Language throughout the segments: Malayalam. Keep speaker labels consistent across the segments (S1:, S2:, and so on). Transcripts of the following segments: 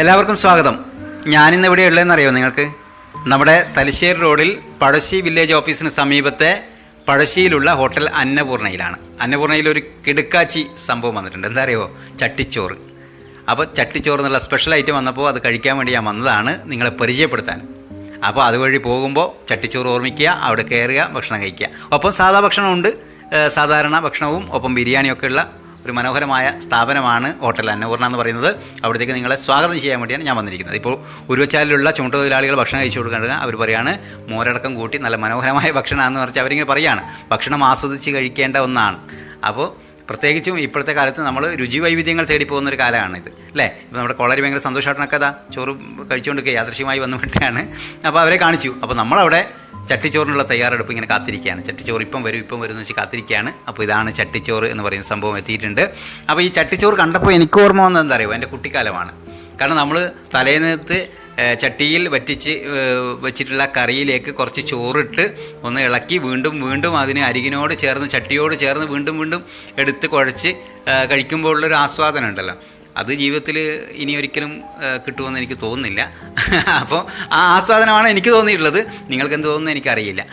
S1: എല്ലാവർക്കും സ്വാഗതം. ഞാനിന്ന് ഇവിടെ ഉള്ളതെന്നറിയോ നിങ്ങൾക്ക്? നമ്മുടെ തലശ്ശേരി റോഡിൽ പഴശ്ശി വില്ലേജ് ഓഫീസിന് സമീപത്തെ പഴശ്ശിയിലുള്ള ഹോട്ടൽ അന്നപൂർണയിലാണ്. അന്നപൂർണയിൽ ഒരു കിടുക്കാച്ചി സംഭവം വന്നിട്ടുണ്ട്. എന്താ അറിയോ? ചട്ടിച്ചോറ്. അപ്പോൾ ചട്ടിച്ചോറ് എന്നുള്ള സ്പെഷ്യൽ ഐറ്റം വന്നപ്പോൾ അത് കഴിക്കാൻ വേണ്ടി ഞാൻ വന്നതാണ്, നിങ്ങളെ പരിചയപ്പെടുത്താൻ. അപ്പോൾ അതുവഴി പോകുമ്പോൾ ചട്ടിച്ചോറ് ഓർമ്മിക്കുക, അവിടെ കയറുക, ഭക്ഷണം കഴിക്കുക. ഒപ്പം സാധാ ഭക്ഷണമുണ്ട്, സാധാരണ ഭക്ഷണവും ഒപ്പം ബിരിയാണിയൊക്കെ ഉള്ള ഒരു മനോഹരമായ സ്ഥാപനമാണ് ഹോട്ടൽ അന്നപൂർണ എന്ന് പറയുന്നത്. അവിടത്തേക്ക് നിങ്ങളെ സ്വാഗതം ചെയ്യാൻ വേണ്ടിയാണ് ഞാൻ വന്നിരിക്കുന്നത്. ഇപ്പോൾ ഉരുവച്ചാലിലുള്ള ചുമട്ടുതൊഴിലാളികൾ ഭക്ഷണം കഴിച്ചു കൊടുക്കേണ്ടത് അവർ പറയാണ് മോരടക്കം കൂട്ടി നല്ല മനോഹരമായ ഭക്ഷണമാണെന്ന് പറഞ്ഞാൽ അവരിങ്ങനെ പറയുകയാണ്. ഭക്ഷണം ആസ്വദിച്ച് കഴിക്കേണ്ട ഒന്നാണ്. അപ്പോൾ പ്രത്യേകിച്ചും ഇപ്പോഴത്തെ കാലത്ത് നമ്മൾ രുചി വൈവിധ്യങ്ങൾ തേടി പോകുന്നൊരു കാലമാണിത്, അല്ലേ? ഇപ്പോൾ നമ്മുടെ കോളേജ് ഭയങ്കര സന്തോഷമായിട്ടൊക്കെ അതാ ചോറ് കഴിച്ചുകൊണ്ടൊക്കെ യാദൃശ്യമായി വന്നു വിട്ടാണ്. അപ്പോൾ അവരെ കാണിച്ചു. അപ്പോൾ നമ്മളവിടെ ചട്ടിച്ചോറിനുള്ള തയ്യാറെടുപ്പ് ഇങ്ങനെ കാത്തിരിക്കുകയാണ്. ചട്ടിച്ചോറ് ഇപ്പം വരും എന്ന് വെച്ച് കാത്തിരിക്കുകയാണ്. അപ്പോൾ ഇതാണ് ചട്ടിച്ചോറ് എന്ന് പറയുന്ന സംഭവം എത്തിയിട്ടുണ്ട്. അപ്പോൾ ഈ ചട്ടിച്ചോറ് കണ്ടപ്പോൾ എനിക്ക് ഓർമ്മ വന്നത് എന്താ അറിയുമോ? എൻ്റെ കുട്ടിക്കാലമാണ്. കാരണം നമ്മൾ തലേന്നത്തെ ചട്ടിയിൽ വെച്ചിട്ടുള്ള കറിയിലേക്ക് കുറച്ച് ചോറിട്ട് ഒന്ന് ഇളക്കി വീണ്ടും അതിന് അരികിനോട് ചേർന്ന് ചട്ടിയോട് ചേർന്ന് വീണ്ടും എടുത്ത് കുഴച്ച് കഴിക്കുമ്പോൾ ഉള്ളൊരു ആസ്വാദനം ഉണ്ടല്ലോ, അത് ജീവിതത്തിൽ ഇനി ഒരിക്കലും കിട്ടുമെന്ന് എനിക്ക് തോന്നുന്നില്ല. അപ്പോൾ ആ ആസ്വാദനമാണ് എനിക്ക് തോന്നിയിട്ടുള്ളത്. നിങ്ങൾക്ക് എന്ത് തോന്നുന്നു എനിക്കറിയില്ല.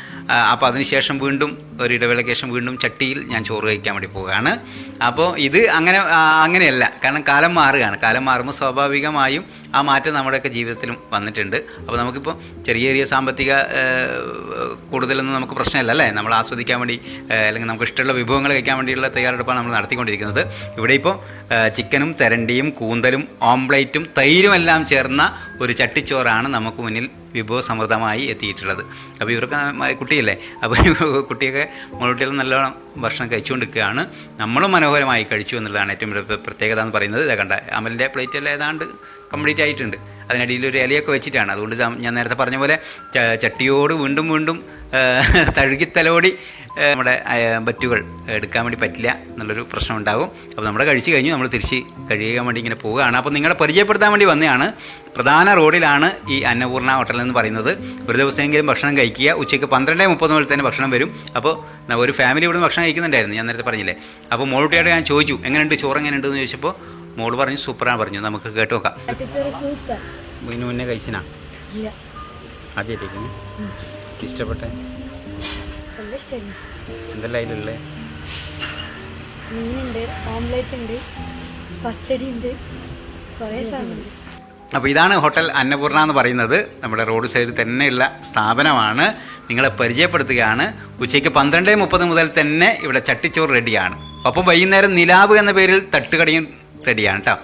S1: അപ്പോൾ അതിനുശേഷം വീണ്ടും ഒരു ഇടവേളയ്ക്ക് ശേഷം വീണ്ടും ചട്ടിയിൽ ഞാൻ ചോറ് കഴിക്കാൻ വേണ്ടി പോവുകയാണ്. അപ്പോൾ ഇത് അങ്ങനെയല്ല. കാരണം കാലം മാറുകയാണ്. കാലം മാറുമ്പോൾ സ്വാഭാവികമായും ആ മാറ്റം നമ്മുടെയൊക്കെ ജീവിതത്തിലും വന്നിട്ടുണ്ട്. അപ്പോൾ നമുക്കിപ്പോൾ ചെറിയ സാമ്പത്തിക കൂടുതലൊന്നും നമുക്ക് പ്രശ്നമില്ല, അല്ലേ? നമ്മൾ ആസ്വദിക്കാൻ വേണ്ടി അല്ലെങ്കിൽ നമുക്ക് ഇഷ്ടമുള്ള വിഭവങ്ങൾ കഴിക്കാൻ വേണ്ടിയുള്ള തയ്യാറെടുപ്പാണ് നമ്മൾ നടത്തിക്കൊണ്ടിരിക്കുന്നത്. ഇവിടെ ഇപ്പോൾ ചിക്കനും തെരണ്ടിയും കൂന്തലും ഓംപ്ലേറ്റും തൈരും എല്ലാം ചേർന്ന ഒരു ചട്ടിച്ചോറാണ് നമുക്ക് മുന്നിൽ വിഭവസമൃദ്ധമായി എത്തിയിട്ടുള്ളത്. അപ്പോൾ ഇവർക്ക് കുട്ടിയല്ലേ, അപ്പോൾ കുട്ടിയൊക്കെ മുളകുട്ടികളും നല്ലോണം ഭക്ഷണം കഴിച്ചുകൊണ്ടിരിക്കുകയാണ്. നമ്മളും മനോഹരമായി കഴിച്ചു എന്നുള്ളതാണ് ഏറ്റവും പ്രത്യേകത എന്ന് പറയുന്നത്. ഇതാ കണ്ട അമലിൻ്റെ പ്ലേറ്റെല്ലാം ഏതാണ്ട് കംപ്ലീറ്റ് ആയിട്ടുണ്ട്. അതിനിടയിൽ ഒരു ഇലയൊക്കെ വെച്ചിട്ടാണ്. അതുകൊണ്ട് ഞാൻ നേരത്തെ പറഞ്ഞ പോലെ ചട്ടിയോട് വീണ്ടും തഴുകിത്തലോടി നമ്മുടെ ബറ്റുകൾ എടുക്കാൻ വേണ്ടി പറ്റില്ല എന്നുള്ളൊരു പ്രശ്നം ഉണ്ടാകും. അപ്പോൾ നമ്മൾ കഴിച്ചു കഴിഞ്ഞു, നമ്മൾ തിരിച്ച് കഴിയാൻ വേണ്ടി ഇങ്ങനെ പോവുകയാണ്. അപ്പോൾ നിങ്ങളെ പരിചയപ്പെടുത്താൻ വേണ്ടി വന്നതാണ്. പ്രധാന റോഡിലാണ് ഈ അന്നപൂർണ ഹോട്ടൽ എന്ന് പറയുന്നത്. ഒരു ദിവസമെങ്കിലും ഭക്ഷണം കഴിക്കുക. ഉച്ചയ്ക്ക് 12:30 മുതൽ തന്നെ ഭക്ഷണം വരും. അപ്പോൾ ഒരു ഫാമിലി ഇവിടെ നിന്ന് ഭക്ഷണം കഴിക്കുന്നുണ്ടായിരുന്നു, ഞാൻ നേരത്തെ പറഞ്ഞില്ലേ. അപ്പോൾ മോളുട്ടിയോട് ഞാൻ ചോദിച്ചു എങ്ങനെയുണ്ട് ചോറ്, എങ്ങനെയുണ്ട് എന്ന് ചോദിച്ചപ്പോൾ മോള് പറഞ്ഞു സൂപ്പറാണ് പറഞ്ഞു. നമുക്ക് കേട്ട് നോക്കാം. ഇതിന് മുന്നേ കഴിച്ചിനാ? ആദ്യമായിട്ടേക്ക് ഇഷ്ടപ്പെട്ടെ എന്തെല്ലാം അതിലുള്ളത്?
S2: മീനുണ്ട്, ഓംലെറ്റ് ഉണ്ട്, പച്ചടി ഉണ്ട്, കുറേ സാധനം.
S1: അപ്പോൾ ഇതാണ് ഹോട്ടൽ അന്നപൂർണ എന്ന് പറയുന്നത്. നമ്മുടെ റോഡ് സൈഡിൽ തന്നെയുള്ള സ്ഥാപനമാണ്. നിങ്ങളെ പരിചയപ്പെടുത്തുകയാണ്. ഉച്ചയ്ക്ക് 12:30 മുതൽ തന്നെ ഇവിടെ ചട്ടിച്ചോറ് റെഡിയാണ്. ഒപ്പം വൈകുന്നേരം നിലാവ് എന്ന പേരിൽ തട്ടുകടയും റെഡിയാണ് കേട്ടോ.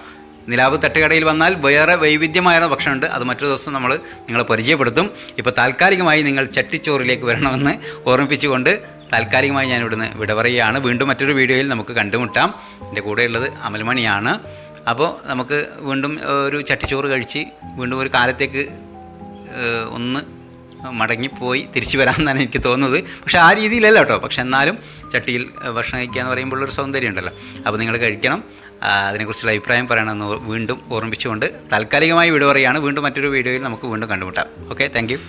S1: നിലാവ് തട്ടുകടയിൽ വന്നാൽ വേറെ വൈവിധ്യമായ ഭക്ഷണമുണ്ട്. അത് മറ്റൊരു ദിവസം നമ്മൾ നിങ്ങളെ പരിചയപ്പെടുത്തും. ഇപ്പോൾ താൽക്കാലികമായി നിങ്ങൾ ചട്ടിച്ചോറിലേക്ക് വരണമെന്ന് ഓർമ്മിപ്പിച്ചുകൊണ്ട് താൽക്കാലികമായി ഞാൻ ഇവിടുന്ന് വിട പറയുകയാണ്. വീണ്ടും മറ്റൊരു വീഡിയോയിൽ നമുക്ക് കണ്ടുമുട്ടാം. എൻ്റെ കൂടെയുള്ളത് അമൽമണിയാണ്. അപ്പോൾ നമുക്ക് വീണ്ടും ഒരു ചട്ടിച്ചോറ് കഴിച്ച് വീണ്ടും ഒരു കാലത്തേക്ക് ഒന്ന് മടങ്ങിപ്പോയി തിരിച്ചു വരാമെന്നാണ് എനിക്ക് തോന്നുന്നത്. പക്ഷേ ആ രീതിയിലല്ല കേട്ടോ. പക്ഷെ എന്നാലും ചട്ടിയിൽ ഭക്ഷണം കഴിക്കുക എന്ന് പറയുമ്പോൾ ഒരു സൗന്ദര്യം ഉണ്ടല്ലോ. അപ്പോൾ നിങ്ങൾ കഴിക്കണം. അതിനെക്കുറിച്ചുള്ള അഭിപ്രായം പറയണമെന്ന് വീണ്ടും ഓർമ്മിച്ചുകൊണ്ട് താൽക്കാലികമായി വിട പറയുകയാണ്. വീണ്ടും മറ്റൊരു വീഡിയോയിൽ നമുക്ക് വീണ്ടും കണ്ടുമുട്ടാം. Okay, thank you.